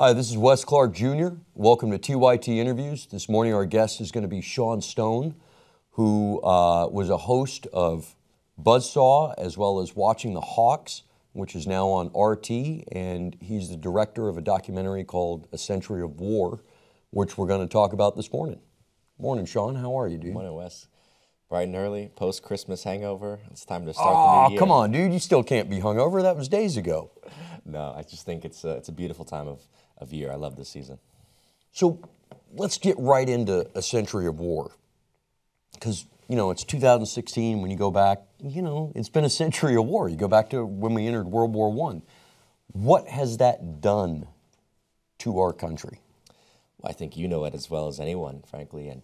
Hi, this is Wes Clark Jr. Welcome to TYT Interviews. This morning our guest is going to be Sean Stone, who was a host of Buzzsaw as well as Watching the Hawks, which is now on RT, and he's the director of a documentary called A Century of War, which we're going to talk about this morning. Morning, Sean. How are you, dude? Morning, Wes. Bright and early, post-Christmas hangover. It's time to start the new year. Come on, dude. You still can't be hungover. That was days ago. No, I just think it's a beautiful time of year. I love this season. So let's get right into A Century of War. Because, it's 2016 when you go back, it's been a century of war. You go back to when we entered World War I. What has that done to our country? Well, I think you know it as well as anyone, frankly. And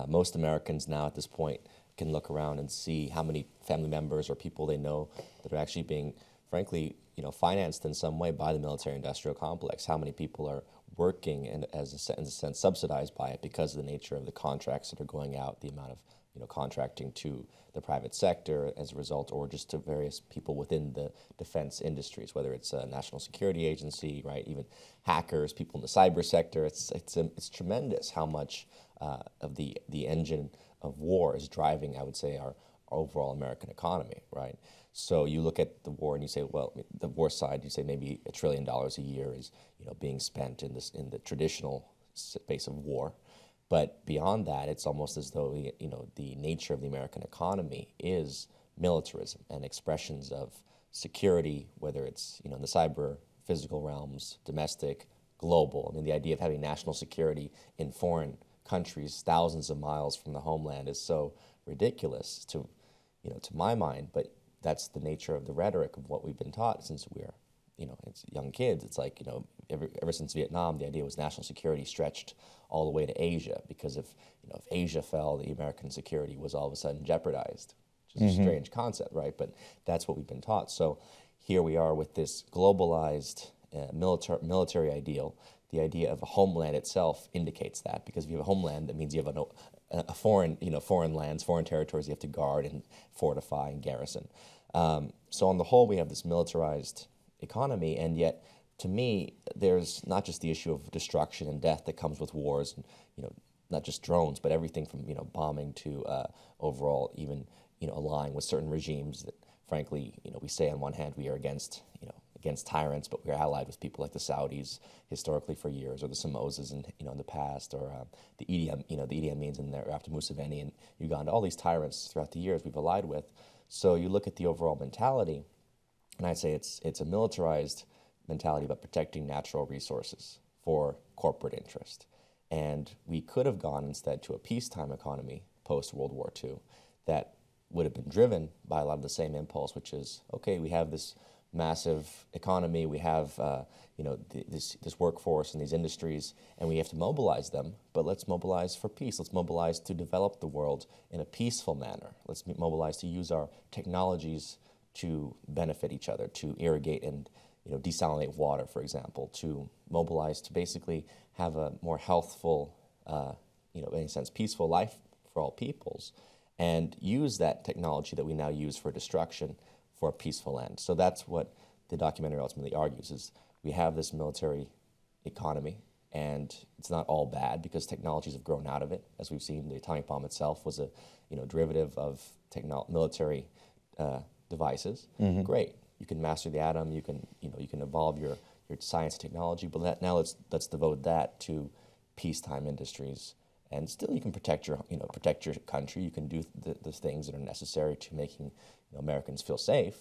most Americans now at this point can look around and see how many family members or people they know that are actually being, frankly, financed in some way by the military-industrial complex. How many people are working and, in a sense, subsidized by it because of the nature of the contracts that are going out, the amount of contracting to the private sector as a result, or just to various people within the defense industries, whether it's a national security agency, right? Even hackers, people in the cyber sector. It's tremendous how much of the engine of war is driving, I would say, our overall American economy, right? So you look at the war and you say, well, the war side, you say maybe $1 trillion a year is being spent in the traditional space of war. But beyond that, it's almost as though the nature of the American economy is militarism and expressions of security, whether it's in the cyber, physical realms, domestic, global. I mean, the idea of having national security in foreign countries, thousands of miles from the homeland, is so ridiculous to my mind. But that's the nature of the rhetoric of what we've been taught since we're it's young kids. It's like ever since Vietnam, the idea was national security stretched all the way to Asia, because if Asia fell, the American security was all of a sudden jeopardized, which is a strange concept, right? But that's what we've been taught. So here we are with this globalized military ideal. The idea of a homeland itself indicates that, because if you have a homeland, that means you have a foreign lands, foreign territories you have to guard and fortify and garrison. So on the whole, we have this militarized economy, and yet, to me, there's not just the issue of destruction and death that comes with wars, and not just drones, but everything from bombing to overall even allying with certain regimes that, frankly, we say on one hand we are against tyrants, but we're allied with people like the Saudis historically for years, or the Somozas in the past, or the Idi Amins in there after Museveni and Uganda. All these tyrants throughout the years we've allied with. So you look at the overall mentality, and I'd say it's a militarized mentality about protecting natural resources for corporate interest. And we could have gone instead to a peacetime economy post-World War II that would have been driven by a lot of the same impulse, which is, okay, we have this massive economy, we have this workforce and these industries, and we have to mobilize them, but let's mobilize for peace. Let's mobilize to develop the world in a peaceful manner. Let's mobilize to use our technologies to benefit each other, to irrigate and desalinate water, for example, to mobilize to basically have a more healthful, in a sense, peaceful life for all peoples, and use that technology that we now use for destruction for a peaceful end. So that's what the documentary ultimately argues, is we have this military economy, and it's not all bad, because technologies have grown out of it. As we've seen, the atomic bomb itself was a derivative of military devices. Great. You can master the atom, you can evolve your science and technology, but now let's devote that to peacetime industries. And still, you can protect your country. You can do the things that are necessary to making Americans feel safe.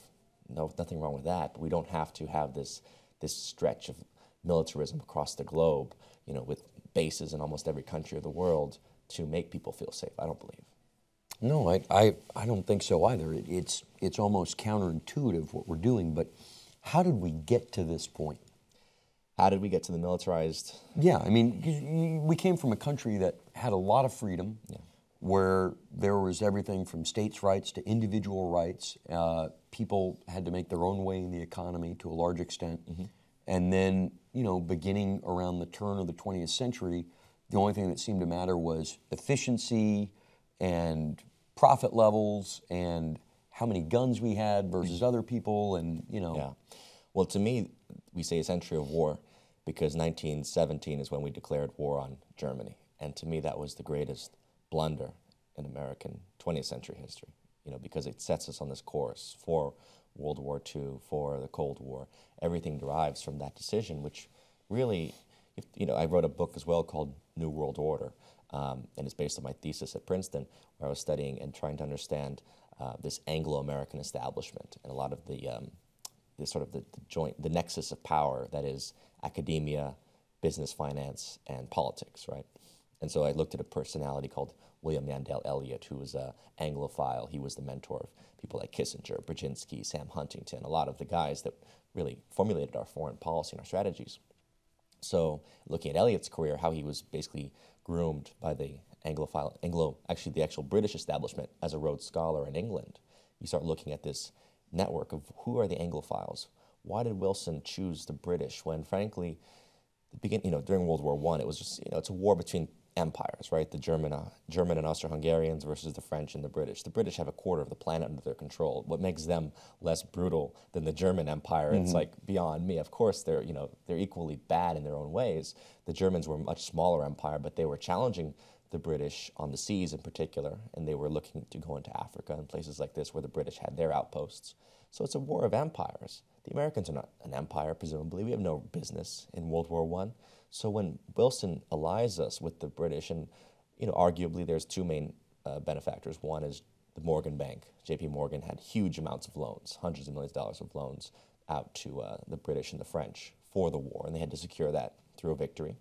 Nothing wrong with that. But we don't have to have this stretch of militarism across the globe, with bases in almost every country of the world to make people feel safe. I don't believe. No, I don't think so either. It's almost counterintuitive what we're doing. But how did we get to this point? How did we get to the militarized? Yeah, I mean, we came from a country that had a lot of freedom, where there was everything from states' rights to individual rights. People had to make their own way in the economy to a large extent. And then, beginning around the turn of the 20th century, the only thing that seemed to matter was efficiency and profit levels and how many guns we had versus other people, and Yeah. Well, to me, we say a century of war. because 1917 is when we declared war on Germany. And to me, that was the greatest blunder in American 20th century history, because it sets us on this course for World War II, for the Cold War. Everything derives from that decision, which really, I wrote a book as well called New World Order, and it's based on my thesis at Princeton, where I was studying and trying to understand this Anglo-American establishment and a lot of the nexus of power that is academia, business, finance, and politics, right? And so I looked at a personality called William Mandel Elliott, who was an Anglophile. He was the mentor of people like Kissinger, Brzezinski, Sam Huntington, a lot of the guys that really formulated our foreign policy and our strategies. So looking at Elliott's career, how he was basically groomed by the actually the actual British establishment as a Rhodes Scholar in England, you start looking at this network of who are the Anglophiles? Why did Wilson choose the British when, frankly, during World War I, it was just, it's a war between empires, right? The German and Austro-Hungarians versus the French and the British. The British have a quarter of the planet under their control. What makes them less brutal than the German Empire? Mm-hmm. It's like beyond me. Of course, they're equally bad in their own ways. The Germans were a much smaller empire, but they were challenging the British on the seas in particular, and they were looking to go into Africa and places like this where the British had their outposts. So it's a war of empires. The Americans are not an empire, presumably. We have no business in World War I. So when Wilson allies us with the British, and arguably there's two main benefactors. One is the Morgan Bank. J.P. Morgan had huge amounts of loans, hundreds of millions of dollars of loans out to the British and the French for the war, and they had to secure that through a victory.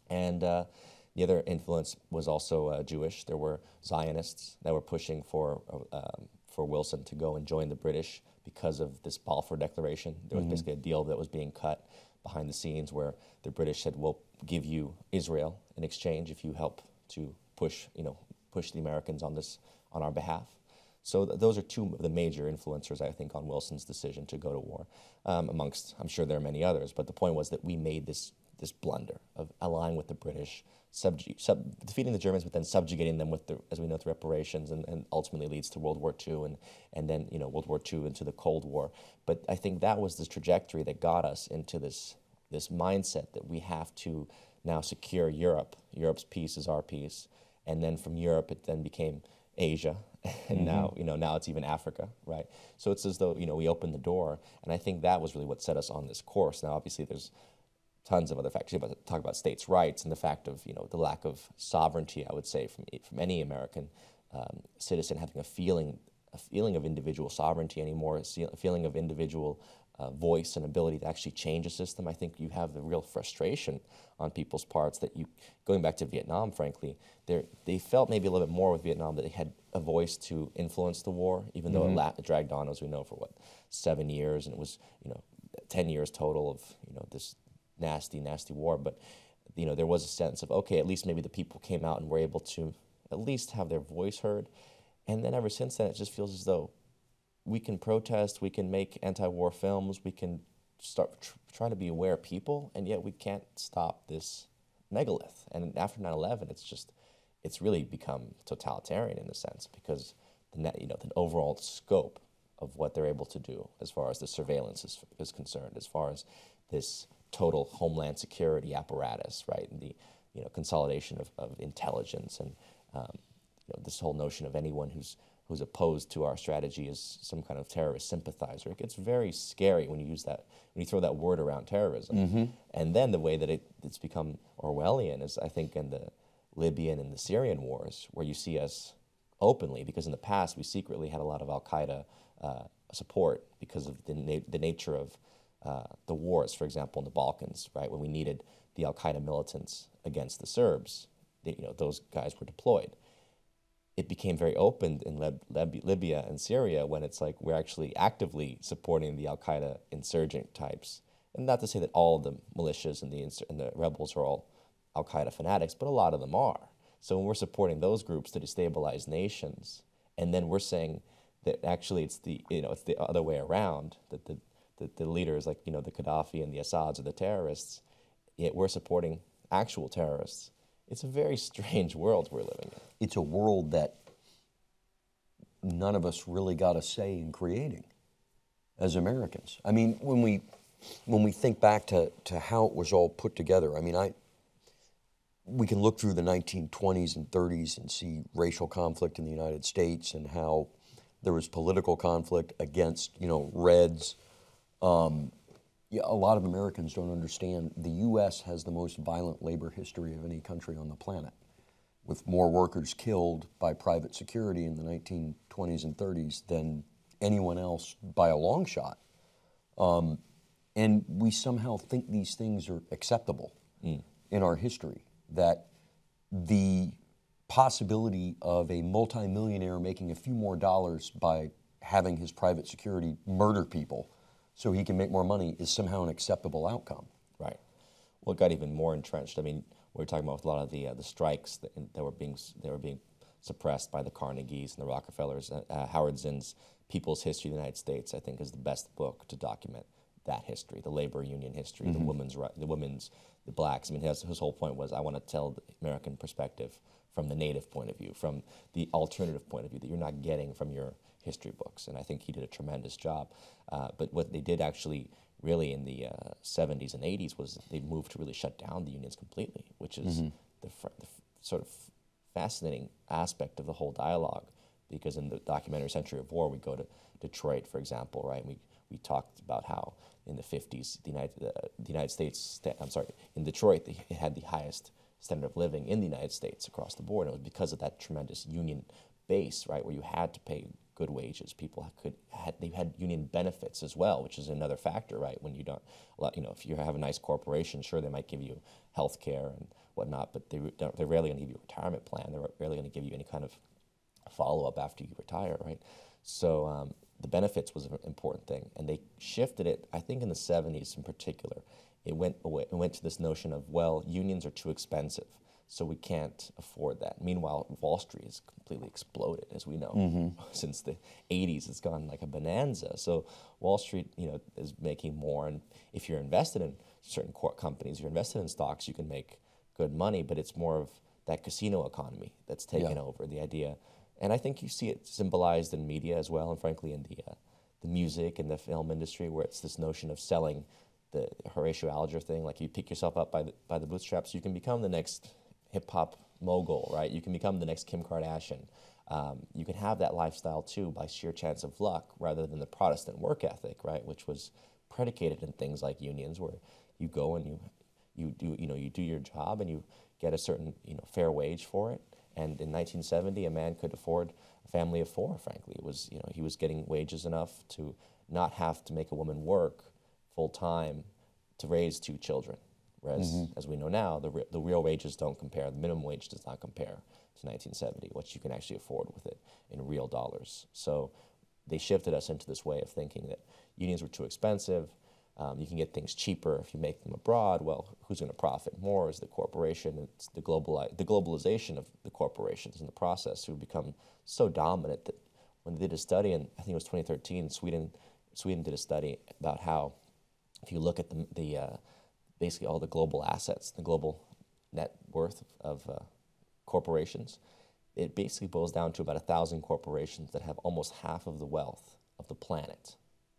And the other influence was also Jewish. There were Zionists that were pushing for Wilson to go and join the British because of this Balfour Declaration. There was basically a deal that was being cut behind the scenes where the British said, we'll give you Israel in exchange if you help to push the Americans on our behalf. So those are two of the major influencers, I think, on Wilson's decision to go to war, amongst, I'm sure there are many others, but the point was that we made this blunder of allying with the British, defeating the Germans, but then subjugating them with as we know, through reparations, and ultimately leads to World War II and then World War II into the Cold War. But I think that was the trajectory that got us into this mindset that we have to now secure Europe. Europe's peace is our peace, and then from Europe it then became Asia, and now it's even Africa, right? So it's as though we opened the door, and I think that was really what set us on this course. Now, obviously, there's tons of other factors. You talk about states' rights and the fact of the lack of sovereignty, I would say, from any American citizen having a feeling of individual sovereignty anymore, a feeling of individual voice and ability to actually change a system. I think you have the real frustration on people's parts that going back to Vietnam, frankly, they felt maybe a little bit more with Vietnam that they had a voice to influence the war, even though it dragged on, as we know, for 7 years, and it was 10 years total of this nasty war. But there was a sense of, okay, at least maybe the people came out and were able to at least have their voice heard. And then ever since then, it just feels as though we can protest, we can make anti-war films, we can start try to be aware people, and yet we can't stop this megalith. And after 9/11, it's really become totalitarian in a sense, because the overall scope of what they're able to do as far as the surveillance is concerned, as far as this total homeland security apparatus, right, and the consolidation of intelligence, and this whole notion of anyone who's opposed to our strategy is some kind of terrorist sympathizer. It gets very scary when you throw that word around, terrorism. And then the way that it's become Orwellian is, I think, in the Libyan and the Syrian wars, where you see us openly, because in the past we secretly had a lot of Al-Qaeda support because of the nature of the wars, for example, in the Balkans, right, when we needed the Al-Qaeda militants against the Serbs, those guys were deployed. It became very open in Libya and Syria when it's like we're actually actively supporting the Al-Qaeda insurgent types. And not to say that all the militias and the rebels are all Al-Qaeda fanatics, but a lot of them are. So when we're supporting those groups to destabilize nations, and then we're saying that actually it's the other way around, that the leaders like the Gaddafi and the Assads are the terrorists, yet we're supporting actual terrorists. It's a very strange world we're living in. It's a world that none of us really got a say in creating as Americans. I mean, when we when we think back to how it was all put together, I mean, we can look through the 1920s and 30s and see racial conflict in the United States and how there was political conflict against, Reds. Yeah, a lot of Americans don't understand the U.S. has the most violent labor history of any country on the planet, with more workers killed by private security in the 1920s and 30s than anyone else by a long shot. And we somehow think these things are acceptable in our history, that the possibility of a multimillionaire making a few more dollars by having his private security murder people so he can make more money is somehow an acceptable outcome. Right. Well, it got even more entrenched. I mean, we were talking about with a lot of the strikes that were being suppressed by the Carnegies and the Rockefellers. Howard Zinn's People's History of the United States, I think, is the best book to document that history, the labor union history, the blacks. I mean, his whole point was, I want to tell the American perspective from the native point of view, from the alternative point of view that you're not getting from your history books. And I think he did a tremendous job. But what they did actually really in the 70s and 80s was they moved to really shut down the unions completely, which is the sort of fascinating aspect of the whole dialogue. Because in the documentary Century of War, we go to Detroit, for example, right? We talked about how in the 50s, the United States, in Detroit, it had the highest standard of living in the United States across the board. And it was because of that tremendous union base, right, where you had to pay good wages. People they had union benefits as well, which is another factor, right? When you don't, if you have a nice corporation, sure, they might give you health care and whatnot, but they're rarely going to give you a retirement plan. They're rarely going to give you any kind of follow-up after you retire, right? So the benefits was an important thing, and they shifted it, I think in the 70s in particular. It went to this notion of, well, unions are too expensive, so we can't afford that. Meanwhile, Wall Street has completely exploded, as we know. Since the 80s, it's gone like a bonanza. So Wall Street, is making more, and if you're invested in certain companies, you're invested in stocks, you can make good money, but it's more of that casino economy that's taken over, the idea. And I think you see it symbolized in media as well, and frankly in the music and the film industry, where it's this notion of selling the Horatio Alger thing, like you pick yourself up by the bootstraps, you can become the next hip-hop mogul, right? You can become the next Kim Kardashian. You can have that lifestyle too by sheer chance of luck, rather than the Protestant work ethic, right, which was predicated in things like unions, where you go and you do your job and you get a certain fair wage for it. And in 1970, a man could afford a family of four, frankly. It was, he was getting wages enough to not have to make a woman work full-time to raise two children. Whereas, as we know now, the real wages don't compare. The minimum wage does not compare to 1970, what you can actually afford with it in real dollars. So they shifted us into this way of thinking that unions were too expensive. You can get things cheaper if you make them abroad. Well, who's going to profit more is the corporation. It's the globalization of the corporations in the process, who become so dominant that when they did a study, and I think it was 2013, Sweden did a study about how, if you look at the basically all the global assets, the global net worth of corporations, it basically boils down to about 1,000 corporations that have almost half of the wealth of the planet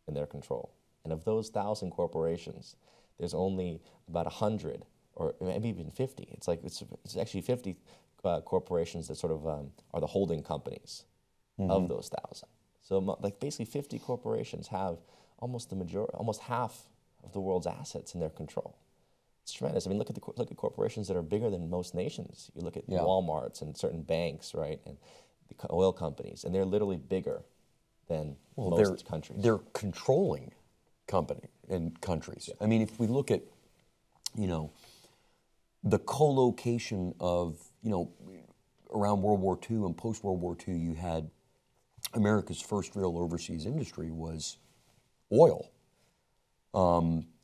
in their control. And of those 1,000 corporations, there's only about 100, or maybe even 50. It's actually 50 corporations that sort of are the holding companies of those 1,000. So basically 50 corporations have almost half of the world's assets in their control. It's tremendous. I mean, look at corporations that are bigger than most nations. You look at Walmarts and certain banks, right, and the oil companies, and they're literally bigger than most countries. They're controlling countries. Yeah. I mean, if we look at, the co-location of, around World War II and post-World War II, you had America's first real overseas industry was oil.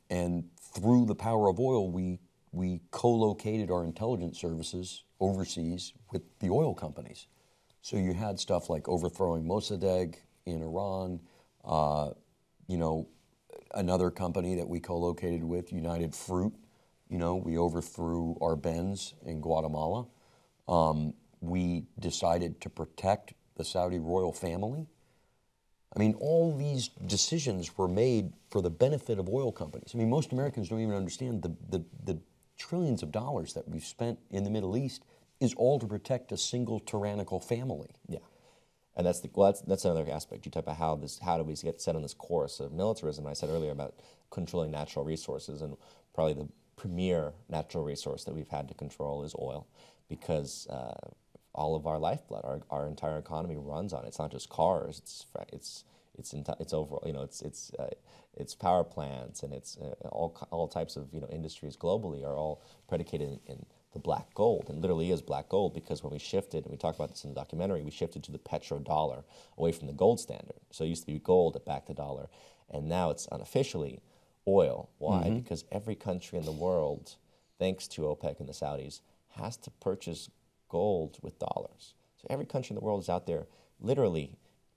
And through the power of oil, we co-located our intelligence services overseas with the oil companies. So you had stuff like overthrowing Mossadegh in Iran, another company that we co-located with, United Fruit, we overthrew Arbenz in Guatemala. We decided to protect the Saudi royal family. I mean, all these decisions were made for the benefit of oil companies. I mean, most Americans don't even understand the trillions of dollars that we've spent in the Middle East is all to protect a single tyrannical family. Yeah. And that's another aspect. You talk about how do we get set on this course of militarism. I said earlier about controlling natural resources, and probably the premier natural resource that we've had to control is oil, because all of our lifeblood, our entire economy runs on it. It's not just cars. It's overall. It's power plants, and it's all types of industries globally are all predicated in the black gold, and literally is black gold, because when we shifted, and we talk about this in the documentary, we shifted to the petrodollar away from the gold standard. So it used to be gold, it backed the dollar, and now it's unofficially oil. Why? Because every country in the world, thanks to OPEC and the Saudis, has to purchase gold with dollars. So every country in the world is out there literally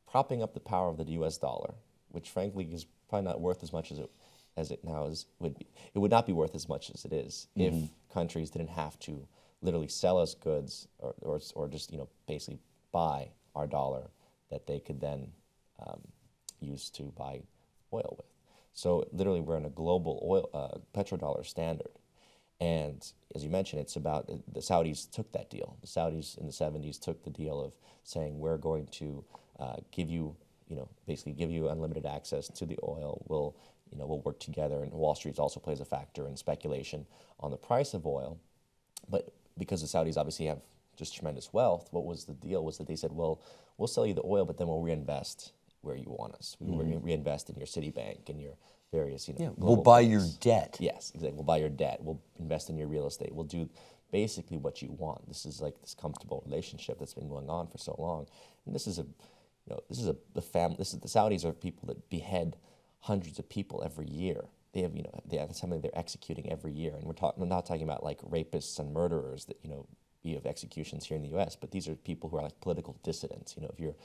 propping up the power of the US dollar, which frankly is probably not worth as much as it now would be. It would not be worth as much as it is if countries didn't have to literally sell us goods or just basically buy our dollar that they could then use to buy oil with. So literally we're in a global oil petrodollar standard. And as you mentioned, it's about the Saudis took that deal. The Saudis in the 70s took the deal of saying we're going to give you, basically give you unlimited access to the oil. We'll work together, and Wall Street also plays a factor in speculation on the price of oil. But because the Saudis obviously have just tremendous wealth, what was the deal was that they said, well, we'll sell you the oil, but then we'll reinvest where you want us. We'll reinvest in your Citibank and your various, we'll buy your debt. Yes, exactly. We'll buy your debt. We'll invest in your real estate. We'll do basically what you want. This is like this comfortable relationship that's been going on for so long. And the Saudis are people that behead hundreds of people every year. They have, that's something they're executing every year. And we're not talking about like rapists and murderers that, we have executions here in the U.S., but these are people who are like political dissidents. If you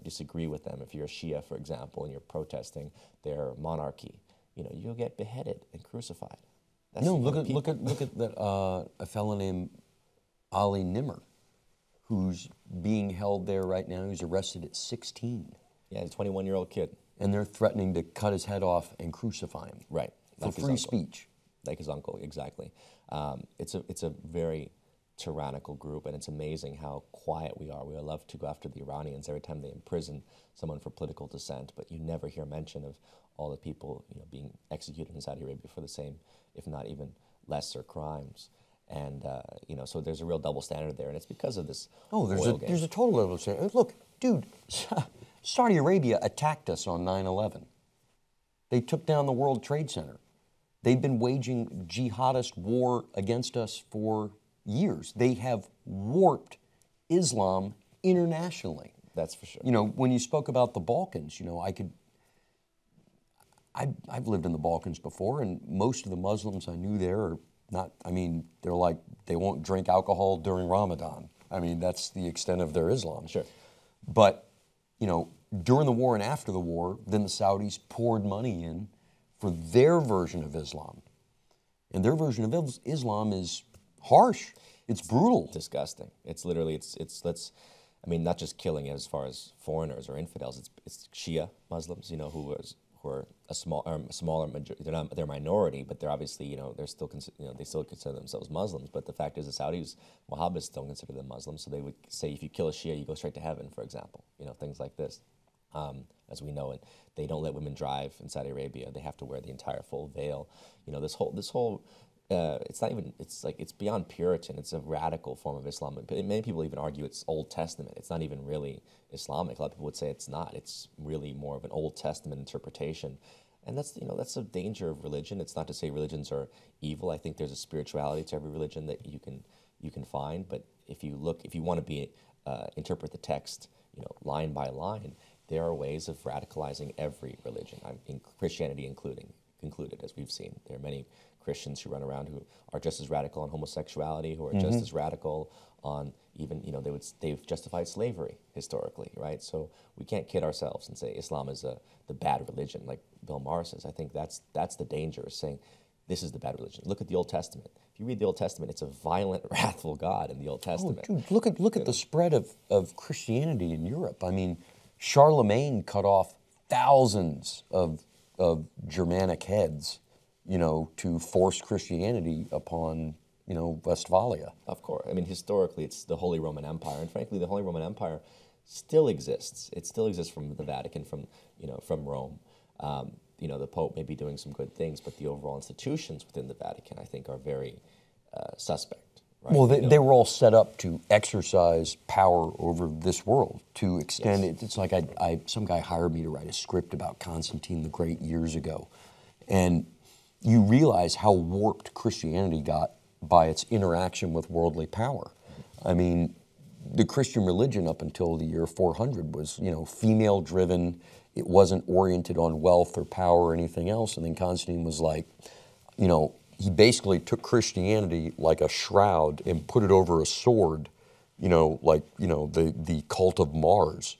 disagree with them, if you're a Shia, for example, and you're protesting their monarchy, you'll get beheaded and crucified. Look at that a fellow named Ali Nimr, who's being held there right now. He's arrested at 16. Yeah, he's a 21-year-old kid. And they're threatening to cut his head off and crucify him. Right. For free speech. Like his uncle, exactly. It's a very tyrannical group, and it's amazing how quiet we are. We love to go after the Iranians every time they imprison someone for political dissent, but you never hear mention of all the people being executed in Saudi Arabia for the same, if not even lesser crimes. And so there's a real double standard there, and it's because of this. Oh, there's a total double standard. Look, dude, Saudi Arabia attacked us on 9/11. They took down the World Trade Center. They've been waging jihadist war against us for years. They have warped Islam internationally. That's for sure. When you spoke about the Balkans, I've lived in the Balkans before, and most of the Muslims I knew there are not, they're like, they won't drink alcohol during Ramadan. That's the extent of their Islam. Sure. But, during the war and after the war, then the Saudis poured money in for their version of Islam. And their version of Islam is harsh. It's brutal. Disgusting. It's literally, not just killing as far as foreigners or infidels. It's Shia Muslims, who are a smaller majority. They're a minority, but they're obviously, they're still they still consider themselves Muslims. But the fact is, the Saudis, Wahhabists don't consider them Muslims. So they would say, if you kill a Shia, you go straight to heaven, for example. Things like this. As we know it, they don't let women drive in Saudi Arabia. They have to wear the entire full veil. This whole. It's beyond Puritan. It's a radical form of Islam. Many people even argue it's Old Testament. It's not even really Islamic. A lot of people would say it's not. It's really more of an Old Testament interpretation. And that's a danger of religion. It's not to say religions are evil. I think there's a spirituality to every religion that you can find. But if you want to interpret the text, line by line, there are ways of radicalizing every religion, Christianity included, as we've seen. There are many Christians who run around who are just as radical on homosexuality, who are just as radical on even, they've justified slavery historically, right? So we can't kid ourselves and say Islam is the bad religion, like Bill Maher says. I think that's the danger, is saying this is the bad religion. Look at the Old Testament. If you read the Old Testament, it's a violent, wrathful God in the Old Testament. Oh, dude, look at the spread of Christianity in Europe. Charlemagne cut off thousands of Germanic heads, to force Christianity upon, Westphalia. Of course. I mean, historically, it's the Holy Roman Empire, and frankly, the Holy Roman Empire still exists. It still exists from the Vatican, from Rome. The Pope may be doing some good things, but the overall institutions within the Vatican, I think, are very suspect. Right? Well, they were all set up to exercise power over this world, to extend it. It's like some guy hired me to write a script about Constantine the Great years ago. And you realize how warped Christianity got by its interaction with worldly power. I mean, the Christian religion up until the year 400 was, female-driven. It wasn't oriented on wealth or power or anything else. And then Constantine was like, he basically took Christianity like a shroud and put it over a sword, the cult of Mars,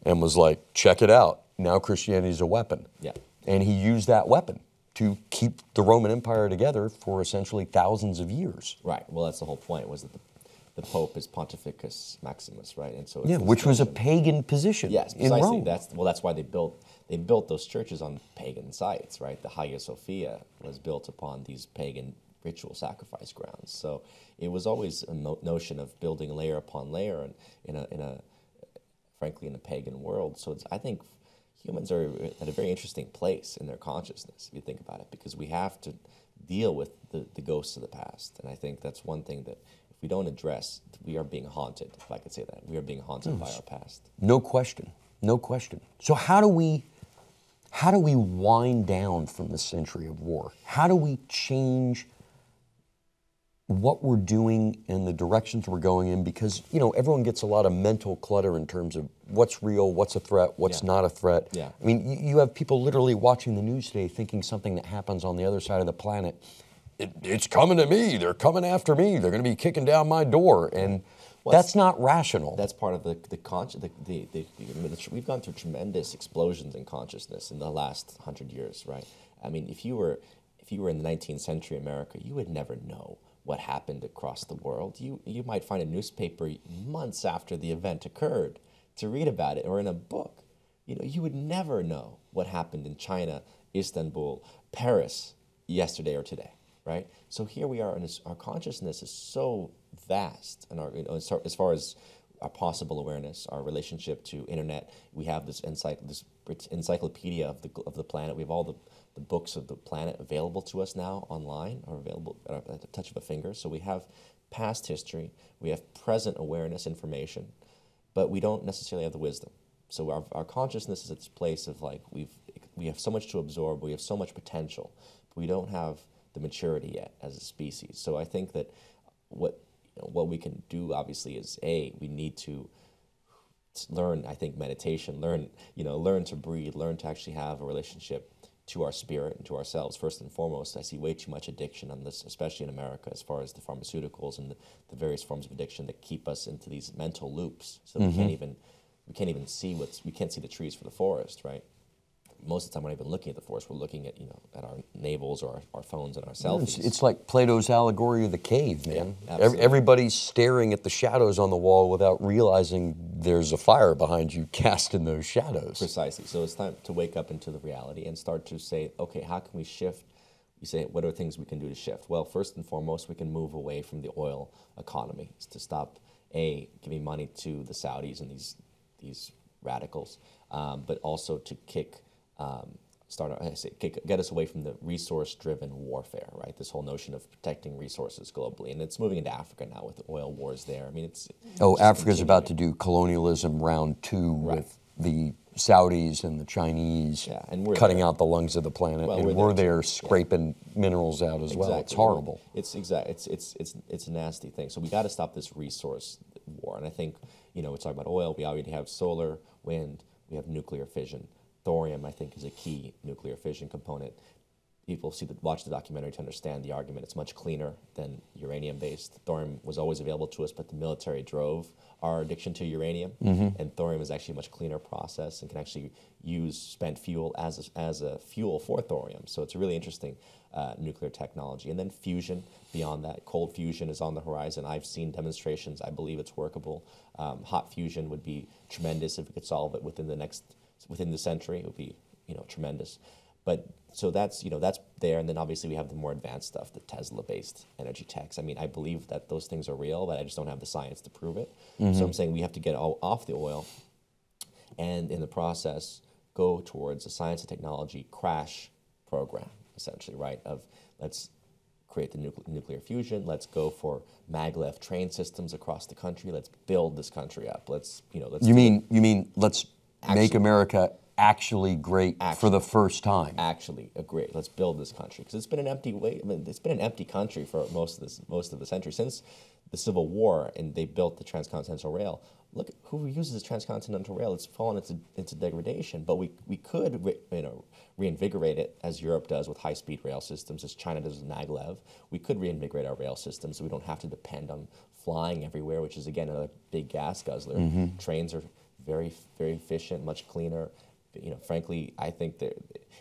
and was like, check it out. Now Christianity is a weapon. Yeah. And he used that weapon to keep the Roman Empire together for essentially thousands of years. Right. Well, that's the whole point, was that the Pope is Pontificus Maximus, right? And so which was a pagan position. Yes, in precisely. Rome. That's why they built those churches on pagan sites, right? The Hagia Sophia was built upon these pagan ritual sacrifice grounds. So it was always a notion of building layer upon layer, and frankly, in a pagan world. So I think humans are at a very interesting place in their consciousness, if you think about it, because we have to deal with the ghosts of the past. And I think that's one thing that if we don't address, we are being haunted, if I could say that. We are being haunted by our past. No question. No question. So how do we wind down from the century of war? How do we change what we're doing and the directions we're going in? Because, everyone gets a lot of mental clutter in terms of what's real, what's a threat, what's not a threat. Yeah. I mean, you have people literally watching the news today thinking something that happens on the other side of the planet, it's coming to me, they're coming after me, they're going to be kicking down my door, and that's not rational. That's part of we've gone through tremendous explosions in consciousness in the last 100 years, right? I mean, if you were in the 19th century America, you would never know what happened across the world. You might find a newspaper months after the event occurred to read about it, or in a book. You would never know what happened in China, Istanbul, Paris yesterday or today, right? So here we are, and our consciousness is so vast, and as far as our possible awareness, our relationship to internet, we have this encyclopedia of the planet. We have all the books of the planet available to us now online, or available at the touch of a finger. So we have past history, we have present awareness information, but we don't necessarily have the wisdom. So our consciousness is at this place of like, we have so much to absorb, we have so much potential, but we don't have the maturity yet as a species. So I think that what we can do, obviously, is we need to learn, I think, meditation, learn to breathe, learn to actually have a relationship to our spirit and to ourselves. First and foremost, I see way too much addiction on this, especially in America, as far as the pharmaceuticals and the various forms of addiction that keep us into these mental loops. So we can't even see we can't see the trees for the forest, right? Most of the time, we're not even looking at the forest. We're looking at at our navels or our phones and our selfies. It's like Plato's allegory of the cave, man. Yeah, everybody's staring at the shadows on the wall without realizing there's a fire behind you casting those shadows. Precisely. So it's time to wake up into the reality and start to say, okay, how can we shift? You say, what are things we can do to shift? Well, first and foremost, we can move away from the oil economy. It's to stop, giving money to the Saudis and these radicals, but also to get us away from the resource-driven warfare, right? This whole notion of protecting resources globally, and it's moving into Africa now with the oil wars there. I mean, it's Africa's about to do colonialism round 2 with the Saudis and the Chinese, and we're cutting out the lungs of the planet, and we're there scraping minerals out as well. It's horrible. It's a nasty thing. So we got to stop this resource war, and I think we're talking about oil. We already have solar, wind, we have nuclear fission. Thorium, I think, is a key nuclear fission component. people watch the documentary to understand the argument. It's much cleaner than uranium-based. Thorium was always available to us, but the military drove our addiction to uranium. And thorium is actually a much cleaner process and can actually use spent fuel as a fuel for thorium. So it's a really interesting nuclear technology. And then fusion, beyond that, cold fusion is on the horizon. I've seen demonstrations. I believe it's workable. Hot fusion would be tremendous if we could solve it within the century. It would be, tremendous. But so that's there, and then obviously we have the more advanced stuff, the Tesla-based energy techs. I mean, I believe that those things are real, but I just don't have the science to prove it. So I'm saying we have to get off the oil, and in the process, go towards a science and technology crash program, essentially, right? Of let's create the nuclear fusion. Let's go for maglev train systems across the country. Let's build this country up. Let's. You mean let's make America actually great for the first time. Actually, great. Let's build this country because it's been an empty it's been an empty country for most of the century since the Civil War, and they built the transcontinental rail. Look who uses this transcontinental rail. It's fallen into degradation, but we could reinvigorate it as Europe does with high-speed rail systems, as China does with maglev. We could reinvigorate our rail systems so we don't have to depend on flying everywhere, which is again another big gas guzzler. Trains are very, very efficient, much cleaner. Frankly, I think that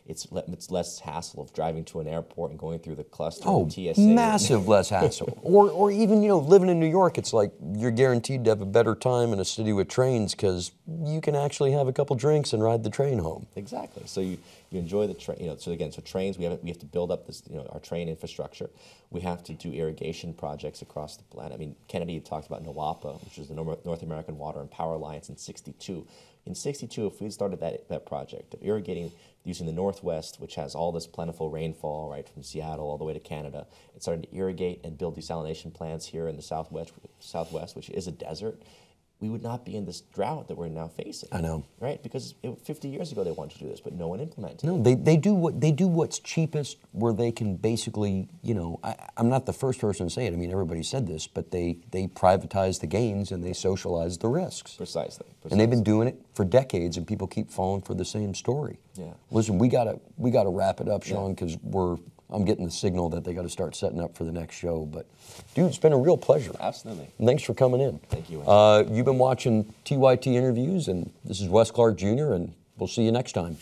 it's less hassle of driving to an airport and going through the cluster of TSA. Massive less hassle. Or even, living in New York, it's like you're guaranteed to have a better time in a city with trains because you can actually have a couple drinks and ride the train home. Exactly. So you enjoy the train. So trains, we have to build up this, our train infrastructure. We have to do irrigation projects across the planet. I mean, Kennedy talked about NOAPA, which is the North American Water and Power Alliance in '62. In '62, if we had started that project of irrigating using the Northwest, which has all this plentiful rainfall, right, from Seattle all the way to Canada, and started to irrigate and build desalination plants here in the Southwest, which is a desert, we would not be in this drought that we're now facing. I know, right? Because 50 years ago they wanted to do this, but no one implemented. No, they do what's cheapest, where they can basically, I'm not the first person to say it. I mean, everybody said this, but they privatize the gains and they socialize the risks. Precisely. And they've been doing it for decades, and people keep falling for the same story. Yeah. Listen, we gotta wrap it up, Sean, because I'm getting the signal that they got to start setting up for the next show. But, dude, it's been a real pleasure. Absolutely. And thanks for coming in. Thank you. You've been watching TYT Interviews, and this is Wes Clark Jr., and we'll see you next time.